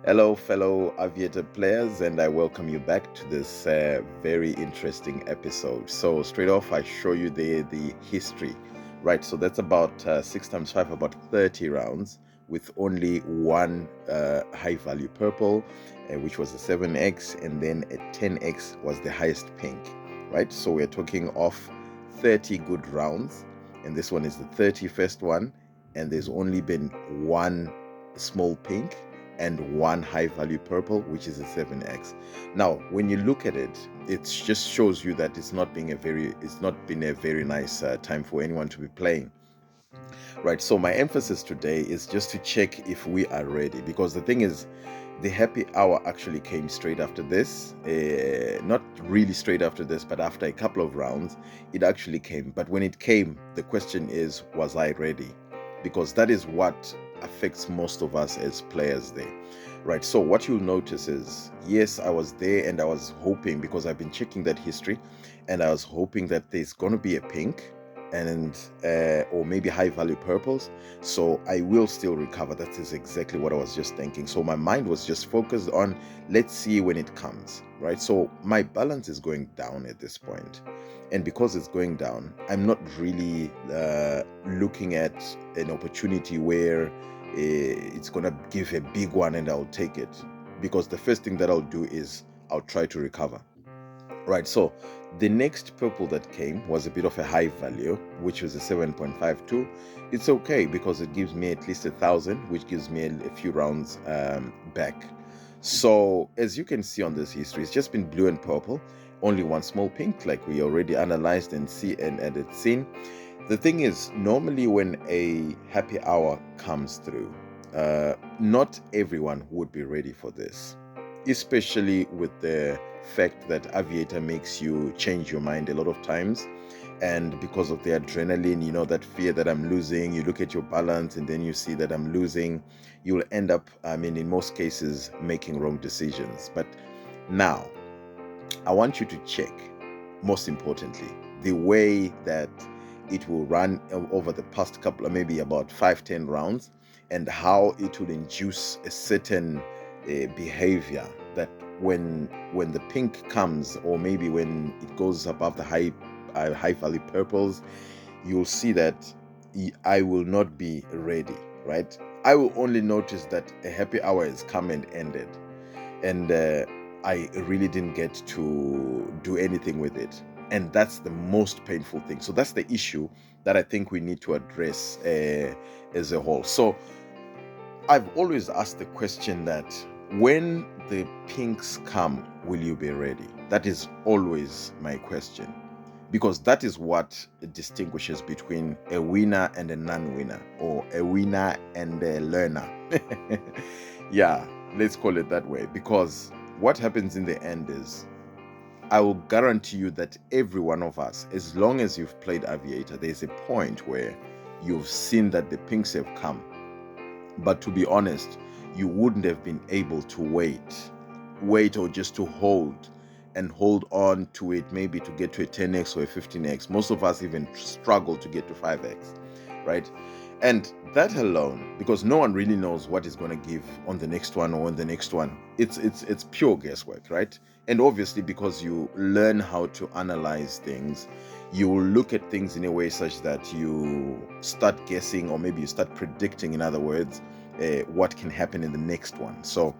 Hello, fellow Aviator players, and I welcome you back to this very interesting episode. So, straight off, I show you the history, right? So that's about 6 times 5, about 30 rounds, with only one high value purple, which was a 7x, and then a 10x was the highest pink, right? So we're talking of 30 good rounds, and this one is the 31st one, and there's only been one small pink and one high value purple, which is a 7x. Now when you look at it, it just shows you that it's not been a very nice time for anyone to be playing, right? So my emphasis today is just to check if we are ready, because the thing is, the happy hour actually came straight after this, not really straight after this, but after a couple of rounds it actually came. But when it came, the question is, was I ready? Because that is what affects most of us as players there, right? So what you'll notice is, yes, I was there and I was hoping, because I've been checking that history, and I was hoping that there's going to be a pink and or maybe high value purples, so I will still recover. That is exactly what I was just thinking. So my mind was just focused on, let's see when it comes, right? So my balance is going down at this point, and because it's going down, I'm not really looking at an opportunity where it's gonna give a big one and I'll take it, because the first thing that I'll do is I'll try to recover. Right, so the next purple that came was a bit of a high value, which was a 7.52. It's okay because it gives me at least 1,000, which gives me a few rounds back. So as you can see on this history, it's just been blue and purple, only one small pink, like we already analyzed and see and it's seen. The thing is, normally when a happy hour comes through, not everyone would be ready for this, especially with the fact that Aviator makes you change your mind a lot of times. And because of the adrenaline, that fear that I'm losing, you look at your balance and then you see that I'm losing, you'll end up, in most cases, making wrong decisions. But now, I want you to check, most importantly, the way that it will run over the past couple of maybe about 5-10 rounds, and how it will induce a certain behavior that when the pink comes, or maybe when it goes above the high value purples, you'll see that I will not be ready, right? I will only notice that a happy hour has come and ended, and I really didn't get to do anything with it. And that's the most painful thing. So that's the issue that I think we need to address as a whole. So I've always asked the question that when the pinks come, will you be ready? That is always my question, because that is what distinguishes between a winner and a non-winner, or a winner and a learner. Yeah, let's call it that way, because what happens in the end is, I will guarantee you that every one of us, as long as you've played Aviator, there's a point where you've seen that the pinks have come, but to be honest, you wouldn't have been able to wait, or just to hold on to it, maybe to get to a 10x or a 15x. Most of us even struggle to get to 5x, right? And that alone, because no one really knows what is going to give on the next one or on the next one, it's pure guesswork, right? And obviously, because you learn how to analyze things, you will look at things in a way such that you start guessing, or maybe you start predicting, in other words, what can happen in the next one. So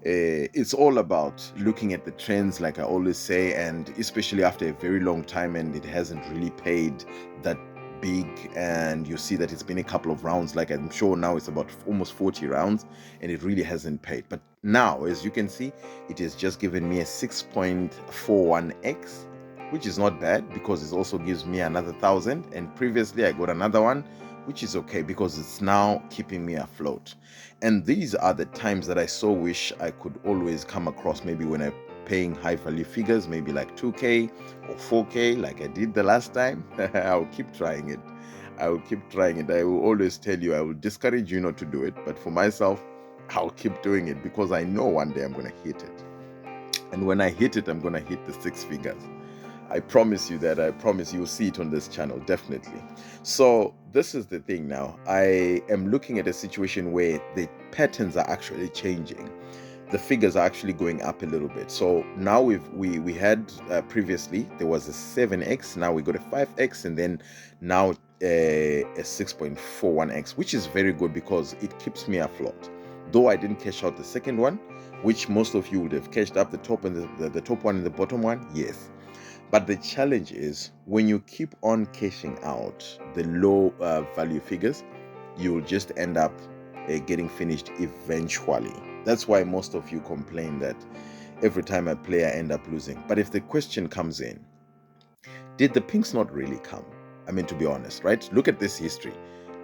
it's all about looking at the trends, like I always say, and especially after a very long time and it hasn't really paid that big, and you see that it's been a couple of rounds, like I'm sure now it's about almost 40 rounds, and it really hasn't paid. But now, as you can see, it has just given me a 6.41x, which is not bad, because it also gives me another 1,000, and previously I got another one, which is okay because it's now keeping me afloat. And these are the times that I so wish I could always come across, maybe when I'm paying high value figures, maybe like 2k or 4k, like I did the last time. I'll keep trying it. I will keep trying it. I will always tell you, I will discourage you not to do it, but for myself, I'll keep doing it, because I know one day I'm going to hit it. And when I hit it, I'm going to hit the 6 figures. I promise you that. I promise you'll see it on this channel, definitely. So this is the thing now. I am looking at a situation where the patterns are actually changing. the figures are actually going up a little bit. So now we had previously there was a 7x, now we got a 5x, and then now a 6.41x, which is very good because it keeps me afloat. Though I didn't cash out the second one, which most of you would have cashed up the top and the top one and the bottom one, yes. But the challenge is when you keep on cashing out the low value figures, you'll just end up getting finished eventually. That's why most of you complain that every time I play, I end up losing. But if the question comes in, did the pinks not really come? I mean, to be honest, right? Look at this history.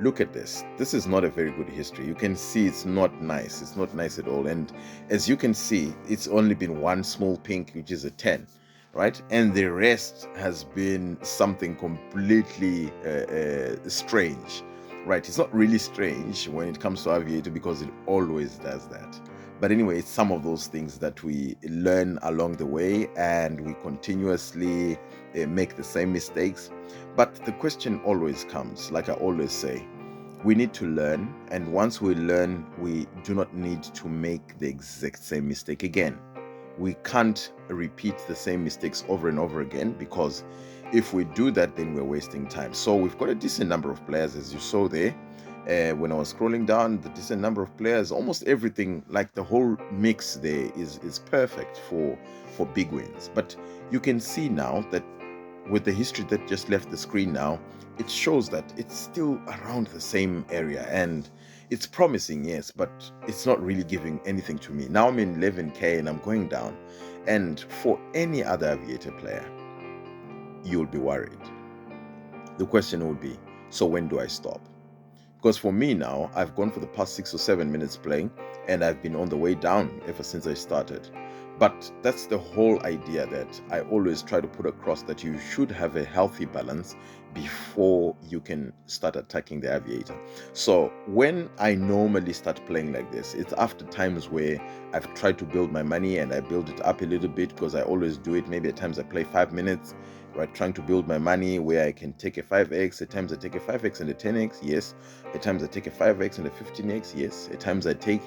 Look at this. This is not a very good history. You can see it's not nice. It's not nice at all. And as you can see, it's only been one small pink, which is a 10, right? And the rest has been something completely strange, right? It's not really strange when it comes to Aviator because it always does that. But anyway, it's some of those things that we learn along the way, and we continuously make the same mistakes. But the question always comes, like I always say, we need to learn, and once we learn, we do not need to make the exact same mistake again. We can't repeat the same mistakes over and over again, because if we do that, then we're wasting time. So we've got a decent number of players, as you saw there. When I was scrolling down, the decent number of players, almost everything, like the whole mix there is perfect for big wins. But you can see now that with the history that just left the screen now, it shows that it's still around the same area, and it's promising, yes, but it's not really giving anything to me. Now I'm in 11k and I'm going down, and for any other Aviator player, you'll be worried. The question would be, so when do I stop? Because for me now, I've gone for the past 6 or 7 minutes playing, and I've been on the way down ever since I started. But that's the whole idea that I always try to put across, that you should have a healthy balance before you can start attacking the Aviator. So when I normally start playing like this, it's after times where I've tried to build my money and I build it up a little bit, because I always do it. Maybe at times I play 5 minutes, right, trying to build my money where I can take a 5x. At times I take a 5x and a 10x, yes. At times I take a 5x and a 15x, yes. At times I take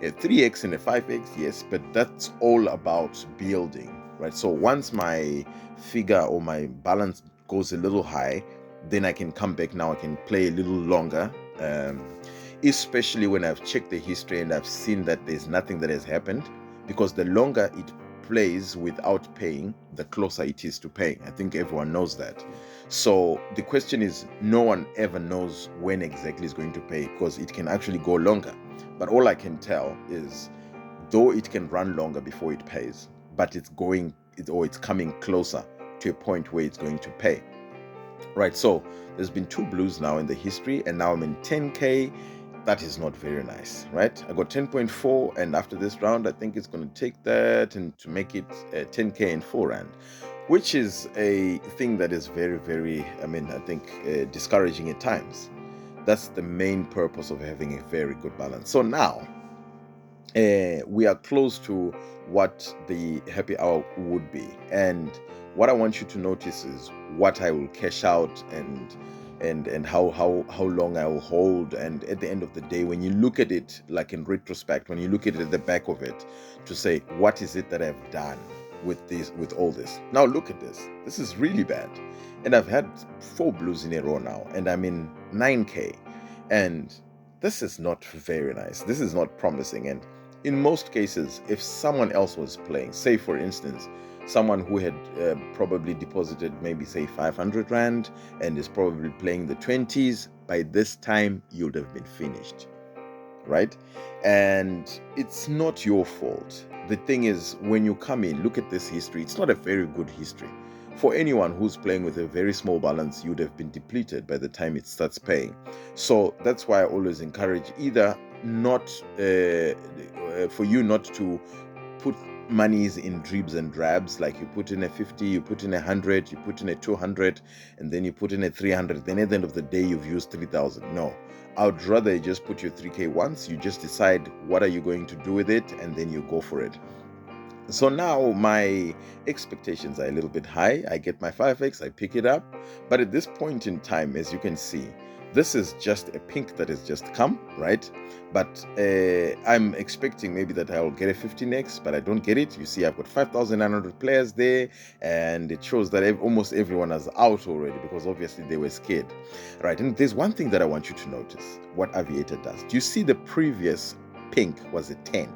a 3x and a 5x, yes. But that's all about building, right? So once my figure or my balance goes a little high, then I can come back. Now I can play a little longer, especially when I've checked the history and I've seen that there's nothing that has happened, because the longer it plays without paying, the closer it is to paying. I think everyone knows that. So the question is, no one ever knows when exactly it's going to pay, because it can actually go longer. But all I can tell is, though it can run longer before it pays, but it's coming closer to a point where it's going to pay. Right, so there's been 2 blues now in the history, and now I'm in 10k. That is not very nice, right? I got 10.4, and after this round, I think it's going to take that and to make it 10k and 4 rand, which is a thing that is very, very, I think discouraging at times. That's the main purpose of having a very good balance. So now we are close to what the happy hour would be, and what I want you to notice is what I will cash out and how long I will hold. And at the end of the day, when you look at it like in retrospect, when you look at it at the back of it, to say, what is it that I've done with all this? Now look at this. This is really bad. And I've had 4 blues in a row now, and I'm in 9k. And this is not very nice. This is not promising. And in most cases, if someone else was playing, say for instance, someone who had probably deposited maybe say 500 rand and is probably playing the 20s, by this time you'd have been finished, right? And it's not your fault. The thing is, when you come in, look at this history. It's not a very good history. For anyone who's playing with a very small balance, you'd have been depleted by the time it starts paying. So that's why I always encourage either not for you not to put monies in dribs and drabs, like you put in a 50, you put in 100, you put in a 200, and then you put in a 300. Then at the end of the day, you've used 3,000. No, I would rather you just put your 3k once. You just decide what are you going to do with it, and then you go for it. So now my expectations are a little bit high. I get my 5x, I pick it up. But at this point in time, as you can see, This is just a pink that has just come, right? But I'm expecting maybe that I'll get a 15x, but I don't get it. You see, I've got 5,900 players there, and it shows that almost everyone is out already because obviously they were scared, right? And there's one thing that I want you to notice, what Aviator does. Do you see the previous pink was a 10,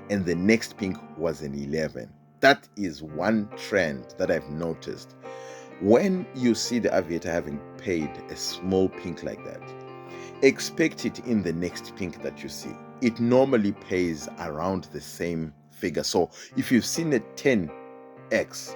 and the next pink was an 11? That is one trend that I've noticed. When you see the Aviator having paid a small pink like that, expect it in the next pink that you see. It normally pays around the same figure. So if you've seen a 10x,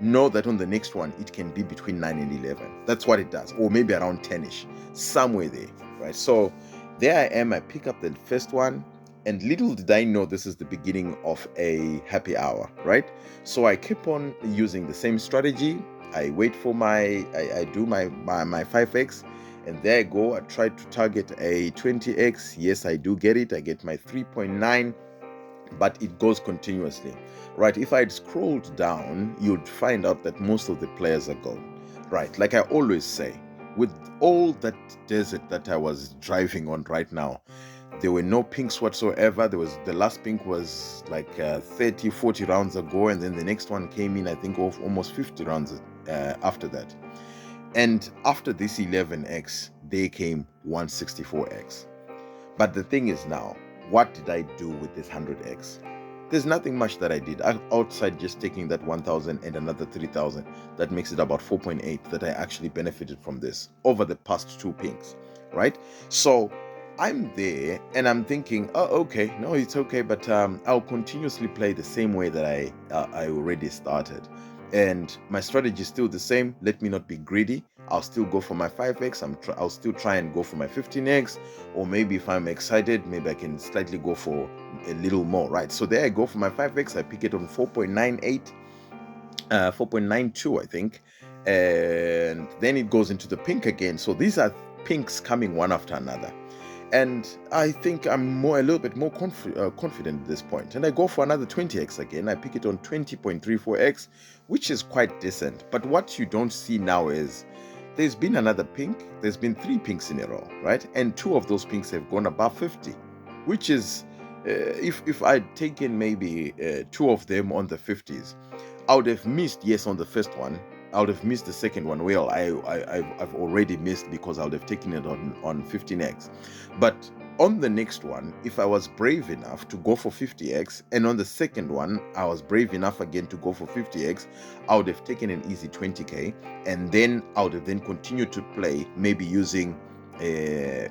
know that on the next one, it can be between 9 and 11. That's what it does. Or maybe around 10ish, somewhere there, right? So there I am. I pick up the first one. And little did I know this is the beginning of a happy hour, right? So I keep on using the same strategy. I wait for I do my 5x, and there I go. I try to target a 20x. Yes, I do get it. I get my 3.9, but it goes continuously, right? If I had scrolled down, you'd find out that most of the players are gone, right? Like I always say, with all that desert that I was driving on right now, there were no pinks whatsoever. The last pink was like 30, 40 rounds ago, and then the next one came in, I think, of almost 50 rounds after that. And after this 11x, they came 164x. But the thing is now, what did I do with this 100x? There's nothing much that I did outside just taking that 1,000 and another 3,000. That makes it about 4.8 that I actually benefited from this over the past two pinks, right? So I'm there and I'm thinking, oh, okay, no, it's okay, but I'll continuously play the same way that I already started. And my strategy is still the same. Let me not be greedy. I'll still go for my 5x. I'll still try and go for my 15x. Or maybe if I'm excited, maybe I can slightly go for a little more, right? So there I go for my 5x. I pick it on 4.98, 4.92, I think. And then it goes into the pink again. So these are pinks coming one after another. And I think I'm a little bit more confident at this point. And I go for another 20x again. I pick it on 20.34x, which is quite decent. But what you don't see now is there's been another pink. There's been 3 pinks in a row, right? And 2 of those pinks have gone above 50, which is, if I'd taken maybe 2 of them on the 50s, I would have missed, yes, on the first one. I would have missed the second one. Well, I've already missed because I would have taken it on 15x. But on the next one, if I was brave enough to go for 50x, and on the second one, I was brave enough again to go for 50x, I would have taken an easy 20k, and then I would have then continued to play, maybe using,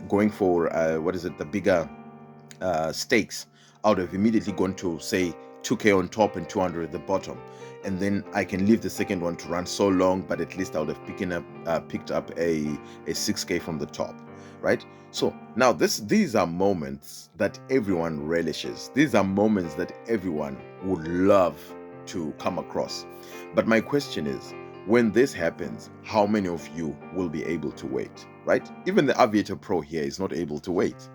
going for, the bigger stakes. I would have immediately gone to, say, 2k on top and 200 at the bottom, and then I can leave the second one to run so long, but at least I would have picked up a 6k from the top, right? So now these are moments that everyone relishes. These are moments that everyone would love to come across. But my question is, when this happens, how many of you will be able to wait, right? Even the Aviator Pro here is not able to wait.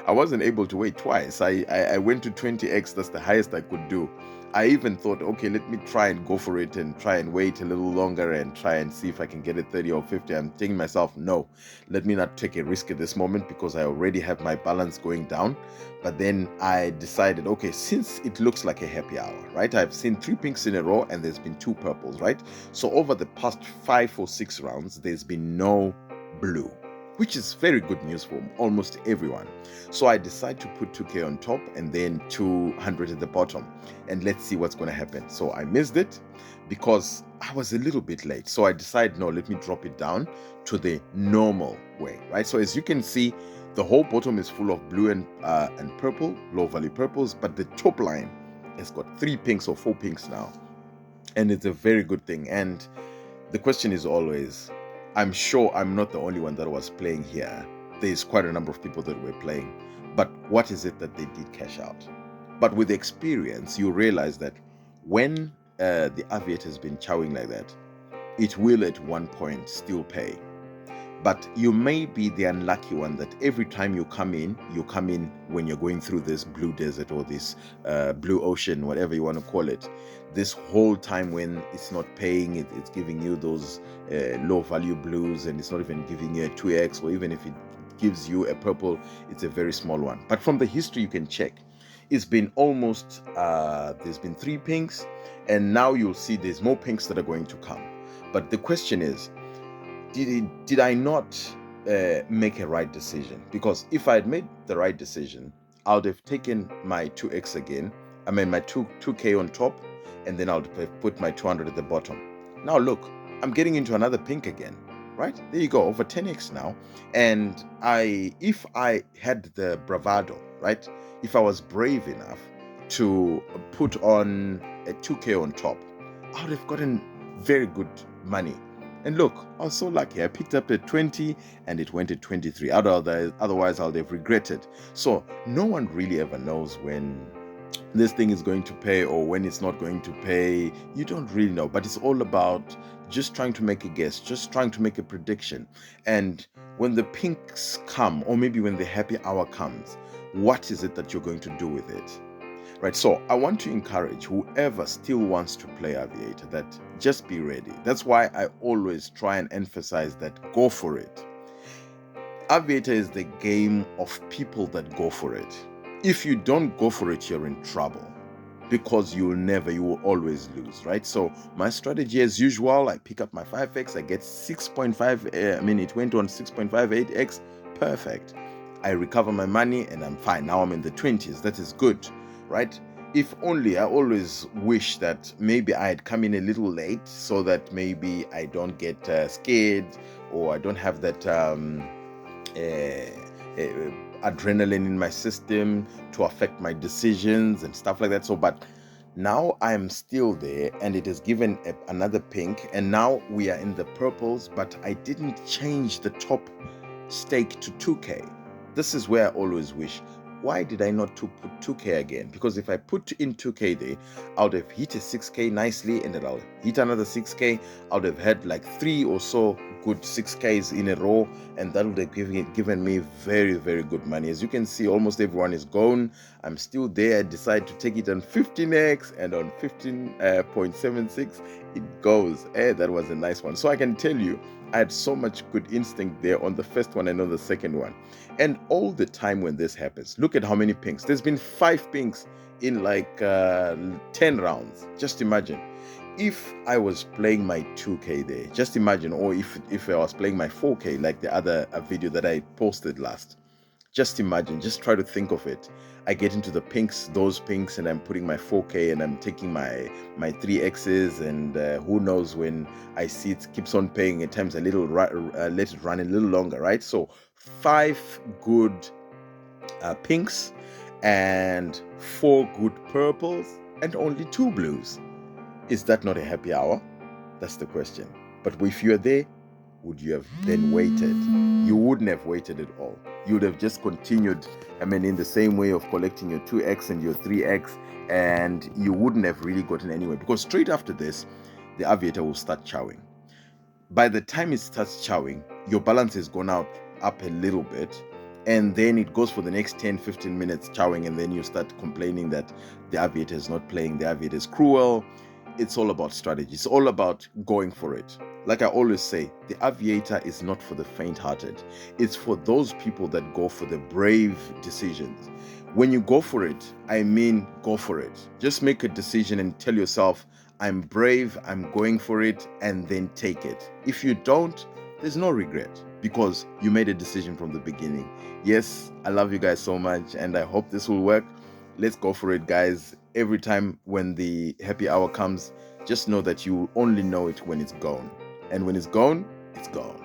I wasn't able to wait twice. I went to 20x. That's the highest I could do. I even thought, okay, let me try and go for it and try and wait a little longer and try and see if I can get it 30 or 50. I'm thinking myself, no, let me not take a risk at this moment because I already have my balance going down. But then I decided, okay, since it looks like a happy hour, right? I've seen 3 pinks in a row and there's been 2 purples, right? So over the past 5 or 6 rounds, there's been no blue, which is very good news for almost everyone. So I decide to put 2k on top and then 200 at the bottom, and let's see what's going to happen. So I missed it because I was a little bit late. So I decide, no, let me drop it down to the normal way, right? So as you can see, the whole bottom is full of blue and purple, low value purples, but the top line has got 3 pinks or 4 pinks now, and it's a very good thing. And the question is always, I'm sure I'm not the only one that was playing here. There's quite a number of people that were playing. But what is it that they did cash out? But with experience, you realize that when the Aviator has been chowing like that, it will at one point still pay. But you may be the unlucky one that every time you come in when you're going through this blue desert or this blue ocean, whatever you want to call it. This whole time when it's not paying, it's giving you those low value blues, and it's not even giving you a 2x, or even if it gives you a purple, it's a very small one. But from the history you can check, it's been almost there's been 3 pinks, and now you'll see there's more pinks that are going to come. But the question is, did I not make a right decision? Because if I had made the right decision, I would have taken my 2x again, I mean my 2k on top, and then I would have put my 200 at the bottom. Now look, I'm getting into another pink again, right? There you go, over 10x now. And if I had the bravado, right, if I was brave enough to put on a 2k on top, I would have gotten very good money. And look, I was so lucky. I picked up at 20 and it went at 23. Otherwise, I would have regretted. So no one really ever knows when this thing is going to pay or when it's not going to pay. You don't really know. But it's all about just trying to make a guess, just trying to make a prediction. And when the pinks come, or maybe when the happy hour comes, what is it that you're going to do with it? Right, so I want to encourage whoever still wants to play Aviator that just be ready. That's why I always try and emphasize that go for it. Aviator is the game of people that go for it. If you don't go for it, you're in trouble, because you will always lose, right? So my strategy as usual, I pick up my 5x, I get 6.5, it went on 6.58x, perfect. I recover my money and I'm fine. Now I'm in the 20s, that is good, right? If only, I always wish that maybe I had come in a little late so that maybe I don't get scared, or I don't have that adrenaline in my system to affect my decisions and stuff like that. So, but now I'm still there, and it has given another pink, and now we are in the purples, but I didn't change the top stake to 2k. This is where I always wish, why did I not put 2k again? Because if I put in 2k there, I would have hit a 6k nicely, and then I'll hit another 6k. I would have had like 3 or so good 6ks in a row, and that would have given me very, very good money. As you can see, almost everyone is gone. I'm still there. I decided to take it on 15x, and on 15.76 it goes. That was a nice one. So I can tell you, I had so much good instinct there on the first one and on the second one. And all the time when this happens, look at how many pinks. There's been 5 pinks in like 10 rounds. Just imagine. If I was playing my 2k there, just imagine, or if I was playing my 4k like the other video that I posted last. Just imagine, just try to think of it. I get into the pinks, those pinks, and I'm putting my 4k and I'm taking my 3x's, and who knows, when I see it keeps on paying at times a little, let it run a little longer, right? So 5 good pinks and 4 good purples and only 2 blues. Is that not a happy hour? That's the question. But if you're there, would you have then waited? You wouldn't have waited at all. You would have just continued, in the same way of collecting your 2x and your 3x, and you wouldn't have really gotten anywhere, because straight after this, the Aviator will start chowing. By the time it starts chowing, your balance has gone up a little bit, and then it goes for the next 10-15 minutes chowing, and then you start complaining that the Aviator is not playing, the Aviator is cruel. It's all about strategy. It's all about going for it. Like I always say, the Aviator is not for the faint-hearted. It's for those people that go for the brave decisions. When you go for it, go for it. Just make a decision and tell yourself, I'm brave, I'm going for it, and then take it. If you don't, there's no regret, because you made a decision from the beginning. Yes, I love you guys so much, and I hope this will work. Let's go for it, guys. Every time when the happy hour comes, just know that you only know it when it's gone. And when it's gone, it's gone.